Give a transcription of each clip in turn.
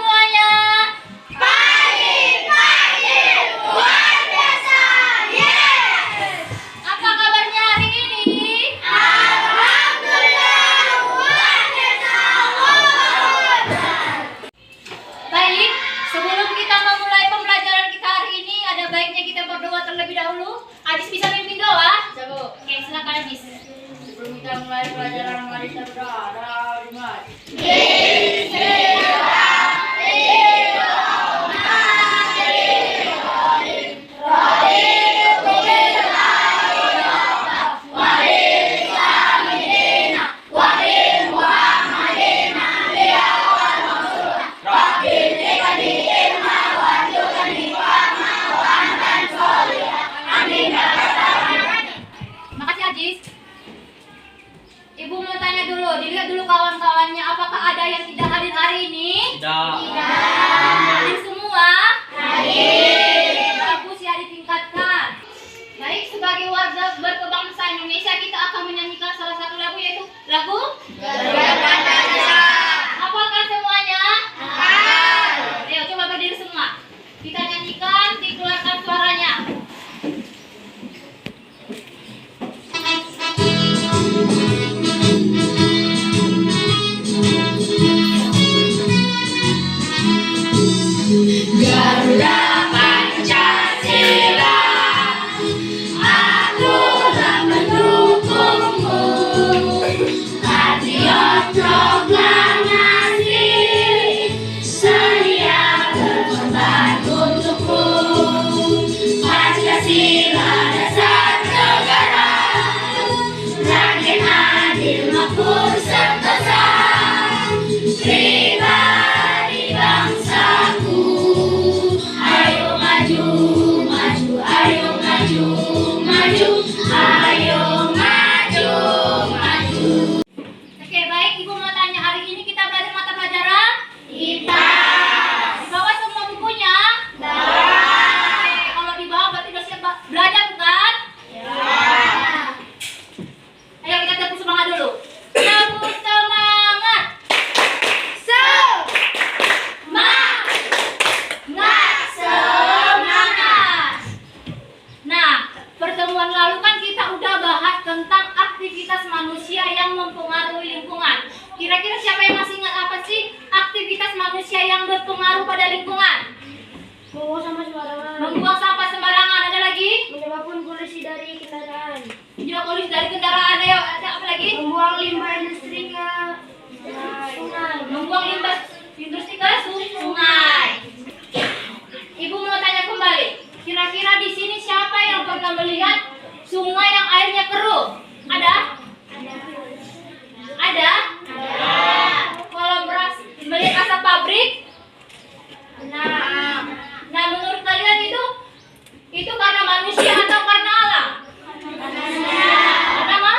semuanya? Pagi, luar biasa, yes! Apa kabarnya hari ini? Alhamdulillah, luar biasa, Baik, sebelum kita memulai pembelajaran kita hari ini, ada baiknya kita berdoa terlebih dahulu. Adis bisa mimpin doa? Coba. Oke, silakan Adis. Sebelum kita mulai pelajaran, mari kita berdoa. Makasih Adis. Ibu mau tanya dulu, dilihat dulu kawan-kawannya, apakah ada yang tidak hadir hari ini? Tidak. Hadir semua? Hadir. Bagus ya, ditingkatkan. Baik, sebagai warga berkebangsaan Indonesia, kita akan menyanyikan salah satu lagu, yaitu lagu Garuda Pancasila. Hafalkan semuanya? Hafal. Ayo coba berdiri semua. Kita nyanyikan, dikeluarkan suaranya. Garuda Pancasila, aku telah mendukungmu. Patriot proklamasi, sedia berkorban untukmu. Pancasila dasar negara, rakyat adil makmur sentosa. Pribadi bangsaku, ayo maju, maju, ayo maju, maju, ayo maju, maju. Oke, baik. Ibu mau tanya, hari ini kita belajar mata pelajaran? Kita Bawa semua bukunya? bawa Oke, kalau di bawah berarti udah siap belajar bukan? Ayo kita tepuk semangat dulu. Tepuk semangat. Semangat. Nah, pertemuan lalu kan kita udah bahas tentang aktivitas manusia yang mempengaruhi lingkungan. Kira-kira siapa yang masih ingat apa sih aktivitas manusia yang berpengaruh pada lingkungan? Membuang sampah sembarangan, Membuang sampah sembarangan. Ada lagi? menyebabkan polusi dari kendaraan, Juga polusi dari kendaraan. Ada apa lagi? membuang limbah industri ke sungai, Membuang limbah industri ke sungai. Ibu mau tanya kembali, kira-kira di sini siapa yang pernah melihat sungai yang airnya keruh? Ada? Ada? Kalau melihat asap pabrik? Nah, menurut kalian itu karena manusia atau karena alam? Karena apa?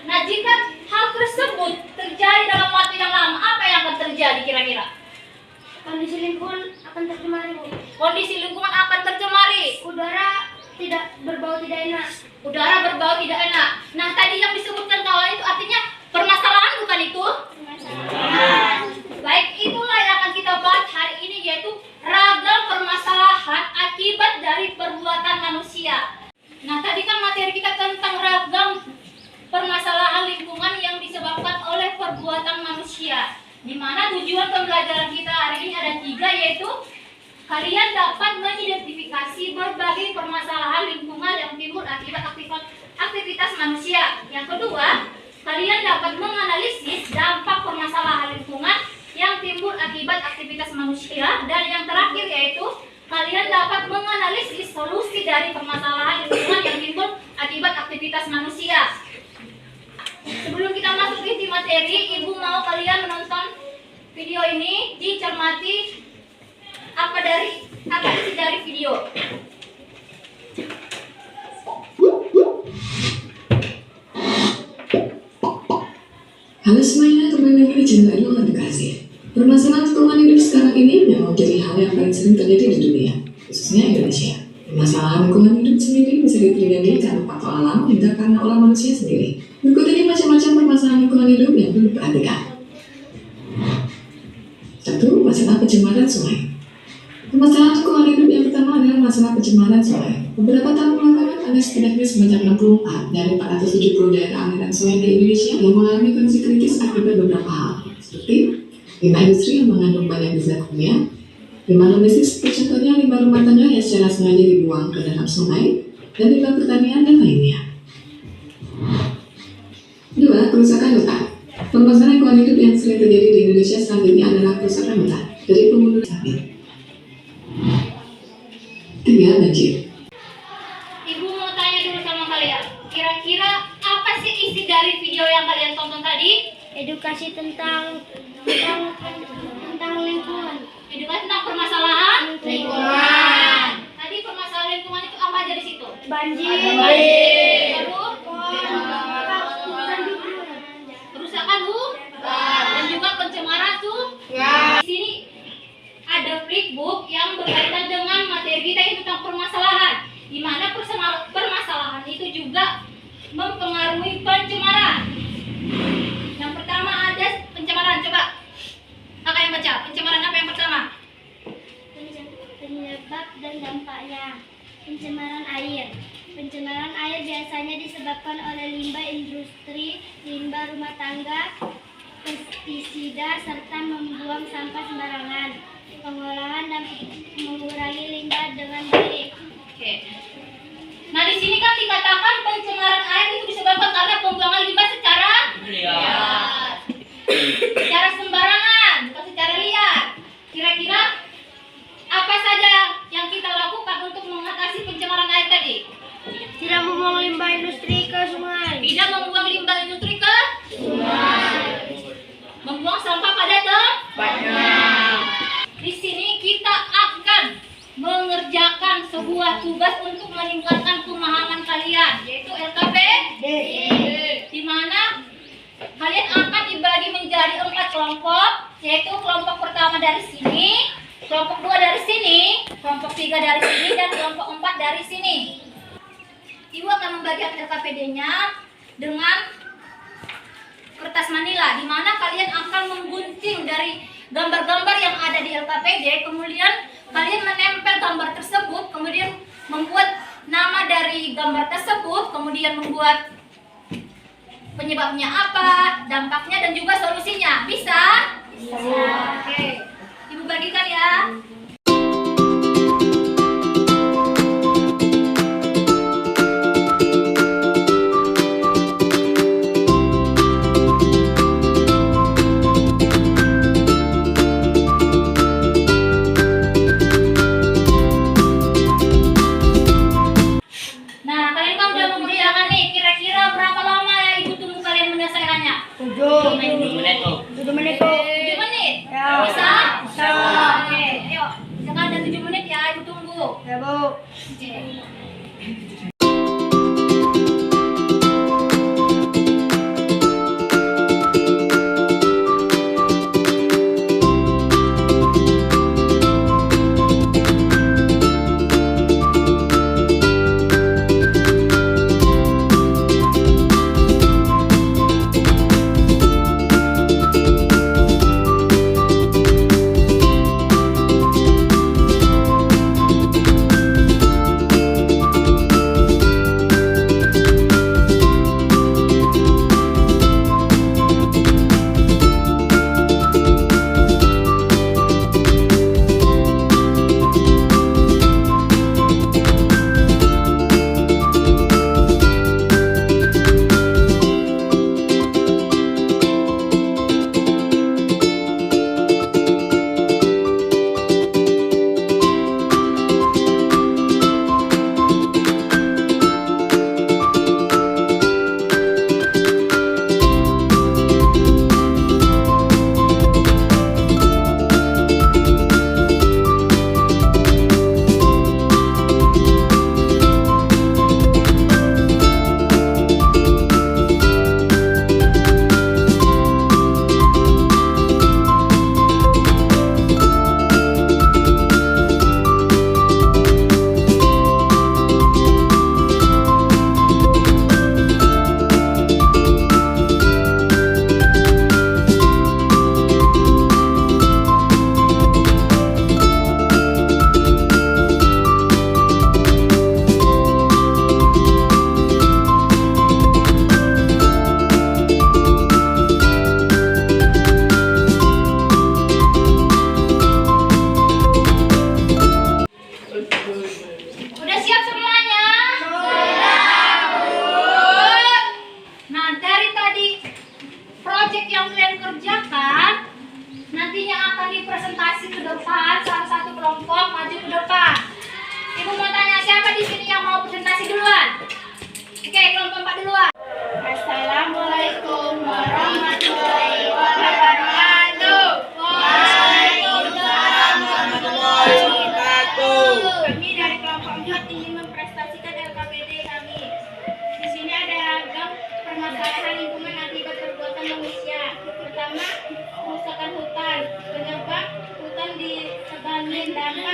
Nah, jika hal tersebut terjadi dalam waktu yang lama, apa yang akan terjadi kira-kira? kondisi lingkungan akan tercemari, Bu. Kondisi lingkungan akan tercemari. Udara tidak berbau tidak enak. Udara berbau tidak enak. Nah, tadi yang disebutkan kawan itu artinya permasalahan bukan itu? Baik, itulah yang akan kita bahas hari ini, yaitu ragam permasalahan akibat dari perbuatan manusia. Nah, tadi kan materi kita tentang ragam permasalahan lingkungan yang disebabkan oleh perbuatan manusia. Di mana tujuan pembelajaran kita hari ini ada 3, yaitu kalian dapat mengidentifikasi berbagai permasalahan lingkungan yang timbul akibat aktivitas manusia. Yang kedua, kalian dapat menganalisis dampak permasalahan lingkungan yang timbul akibat aktivitas manusia. Dan yang terakhir yaitu kalian dapat menganalisis solusi dari permasalahan lingkungan yang timbul akibat aktivitas manusia. Sebelum kita masuk ke inti materi, Ibu mau kalian menonton video ini, dicermati apa isi dari video. Halo semuanya, kembali lagi di channel Ilmu Edukasi. Permasalahan lingkungan hidup sekarang ini memang jadi hal yang paling sering terjadi di dunia, khususnya Indonesia. Permasalahan lingkungan hidup sendiri bisa terjadi karena faktor alam hingga karena olah manusia sendiri. Berikut ini macam-macam permasalahan lingkungan hidup yang perlu diperhatikan. Satu, masalah pencemaran sungai. Permasalahan lingkungan hidup yang pertama adalah masalah pencemaran sungai. Beberapa tahun belakangan ada setidaknya sebanyak 64 dari 470 daerah aliran sungai di Indonesia yang mengalami kondisi kritis akibat beberapa hal, seperti limbah industri yang mengandung banyak zat kimia, limbah domestik seperti contohnya limbah rumah tangga yang secara sengaja dibuang ke dalam sungai, dan limbah pertanian dan lainnya. Dua, kerusakan hutan. Permasalahan lingkungan hidup yang sering terjadi di Indonesia saat ini adalah kerusakan hutan dari pembunuhan sawit. Tiga, banjir. Ibu mau tanya dulu sama kalian, kira-kira apa sih isi dari video yang kalian tonton tadi? Edukasi tentang lingkungan. Edukasi tentang permasalahan Lingkungan. Tadi permasalahan lingkungan itu apa aja di situ? Banjir. Lalu Hutan juga. kerusakan hutan dan juga pencemaran sungai. Di sini ada flipbook yang berkaitan dengan materi kita itu tentang permasalahan, di mana permasalahan itu juga mempengaruhi pencemaran. Yang pertama ada pencemaran. Coba kakak yang baca. Pencemaran apa yang pertama? Penyebab dan dampaknya. Pencemaran air. Pencemaran air biasanya disebabkan oleh limbah industri, limbah rumah tangga, pestisida, serta membuang sampah sembarangan. Pengolahan dan mengurangi limbah dengan baik. Oke. Nah di sini kan dikatakan pencemaran air itu disebabkan karena pembuangan limbah secara liar, secara sembarangan, bukan secara liar. Kira-kira apa saja yang kita lakukan untuk mengatasi pencemaran air tadi? Tidak membuang limbah industri ke sungai. Tidak membuang limbah industri ke sungai. Membuang sampah pada tempatnya. Di sini kita akan mengerjakan sebuah tugas untuk meningkatkan pemahaman kalian, yaitu LKPD, di mana kalian akan dibagi menjadi 4 kelompok, yaitu kelompok pertama dari sini, kelompok 2 dari sini, kelompok 3 dari sini, dan kelompok 4 dari sini. Ibu akan membagikan LKPD-nya dengan kertas manila, di mana kalian akan menggunting dari gambar-gambar yang ada di LKPD, kemudian kalian menempel gambar tersebut, kemudian membuat nama dari gambar tersebut, kemudian membuat penyebabnya apa, dampaknya, dan juga solusinya. Bisa? Bisa. Oke. Ibu bagikan ya. Nah, kalian kan udah mengerjakan nih. Kira-kira berapa lama ya Ibu tunggu kalian menyelesaikannya? 7 menit. 7 menit. Ya. Bisa? Bisa. Oke, ayo. Jangan ada 7 menit ya, Ibu tunggu. Ya, Bu. Oke.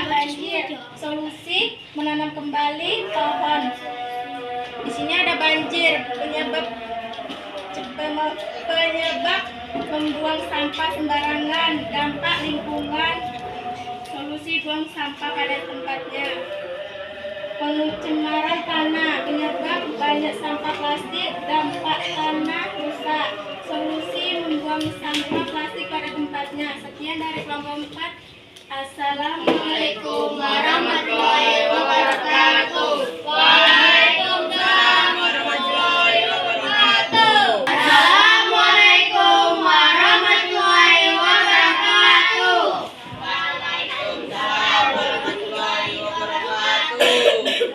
banjir. Solusi menanam kembali pohon. Di sini ada banjir, penyebab membuang sampah sembarangan, dampak lingkungan. Solusi buang sampah pada tempatnya. Pencemaran tanah, penyebab banyak sampah plastik, dampak tanah rusak. Solusi membuang sampah plastik pada tempatnya. Sekian dari kelompok 4. Assalamualaikum warahmatullahi wabarakatuh. Waalaikumsalam warahmatullahi wabarakatuh. Assalamualaikum warahmatullahi wabarakatuh. Waalaikumsalam warahmatullahi wabarakatuh.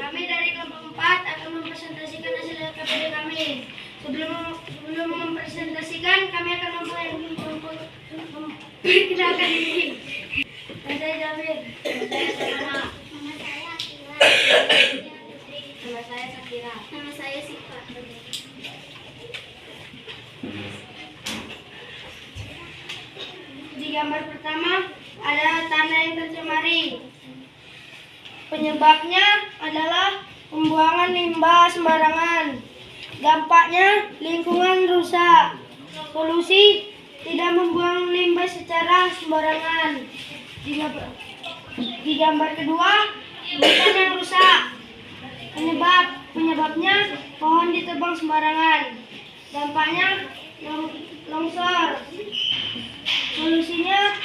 Kami dari kelompok 4 akan mempresentasikan hasil KPD kami. Sebelum mempresentasikan, kami akan memperkenalkan diri. Nama saya Jamir. Nama saya Sakira. Nama saya Siva. Di gambar pertama ada tanah yang tercemari. Penyebabnya adalah pembuangan limbah sembarangan. Dampaknya lingkungan rusak. Solusi tidak membuang limbah secara sembarangan. Di gambar kedua, hutan yang rusak. Penyebabnya pohon ditebang sembarangan. Dampaknya longsor. Solusinya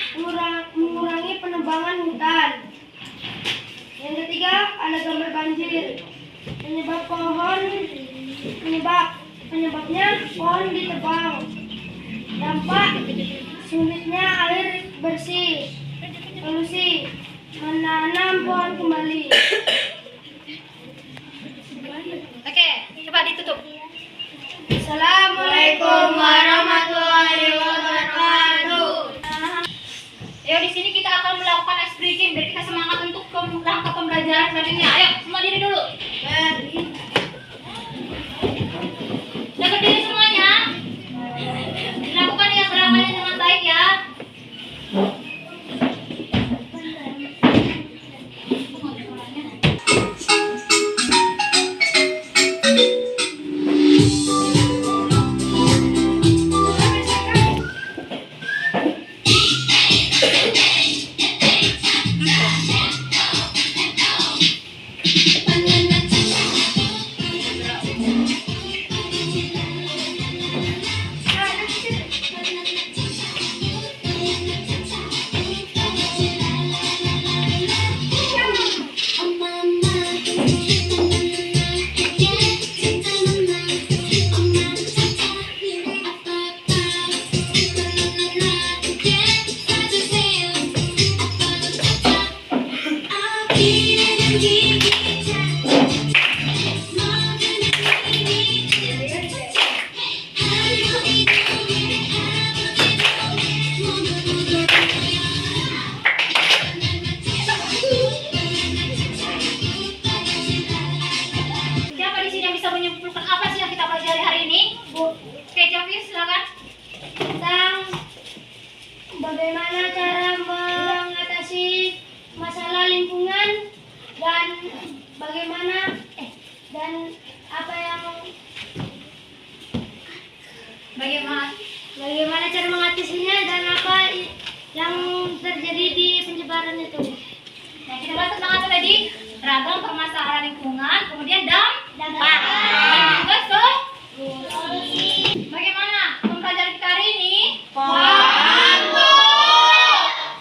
mengurangi penebangan hutan. Yang ketiga, ada gambar banjir. Penyebabnya pohon ditebang. Dampak sulitnya air bersih. Solusi menanam pohon kembali. Oke, coba ditutup. Assalamualaikum warahmatullahi wabarakatuh. Ayo, di sini kita akan melakukan ice breaking biar kita semangat untuk langkah pembelajaran selanjutnya. Ayo, semua diri dulu. Jaga diri semuanya. Dilakukan ya gerakannya dengan baik ya. Siapa di sini yang bisa menyimpulkan apa sih yang kita pelajari hari ini? Oke, Jafir, silakan. Tentang bagaimana cara mengatasi masalah lingkungan dan bagaimana bagaimana cara mengatasinya dan apa yang terjadi di penyebaran itu. Nah, kita bahas tentang apa tadi? Ragam permasalahan lingkungan, kemudian dampak. Dan juga solusi. Bagaimana pembelajaran kita hari ini?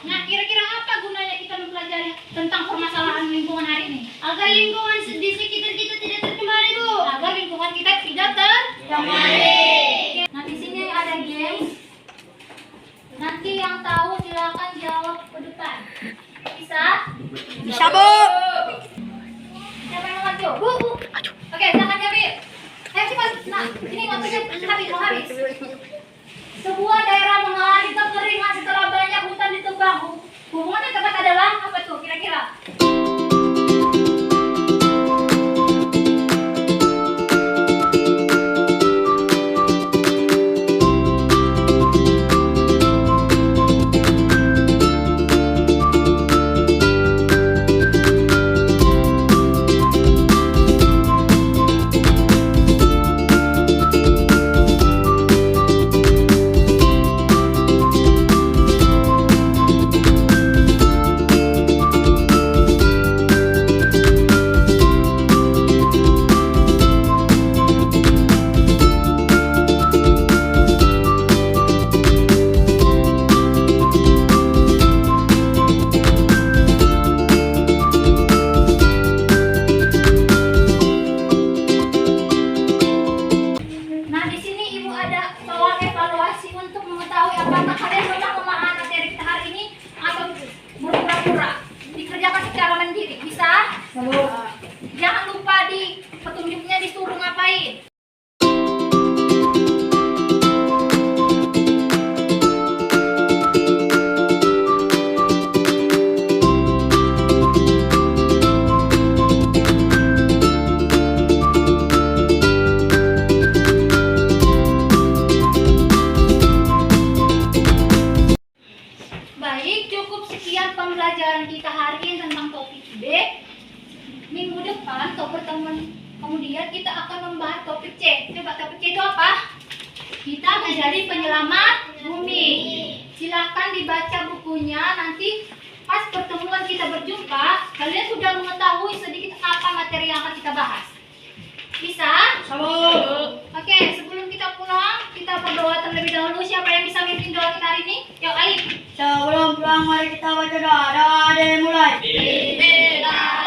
Nah, kira-kira apa gunanya kita mempelajari tentang permasalahan lingkungan hari ini? Agar lingkungan di sekitar kita tidak tercemari, Bu. Agar lingkungan kita tidak tercemari. Nah, di sini ada games. Nanti yang tahu silakan jawab ke depan. Bisa? Bisa, Bu. Siapa yang mau maju? Bu. Oke, silakan Jabir. Ayo cepat. Nah, ini waktunya mau habis. Sebuah daerah mengalami kekeringan setelah banyak hutan ditebang. Hubungannya tepat adalah apa tuh kira-kira? pura-pura. Dikerjakan secara mandiri. Bisa? Jangan lupa di petunjuknya disuruh ngapain. Baik, cukup sekian pembelajaran kita hari ini tentang topik B. Minggu depan atau pertemuan kemudian kita akan membahas topik C. Coba topik C itu apa? Kita menjadi penyelamat bumi. Silahkan dibaca bukunya. Nanti pas pertemuan kita berjumpa, kalian sudah mengetahui sedikit apa materi yang akan kita bahas. Bisa? Oke, sebelum kita pulang, kita berdoa terlebih dahulu. Siapa yang bisa mimpin doa kita hari ini? Yuk, Aib. Sebelum pulang mari kita baca doa. Doa dimulai. Bismillah.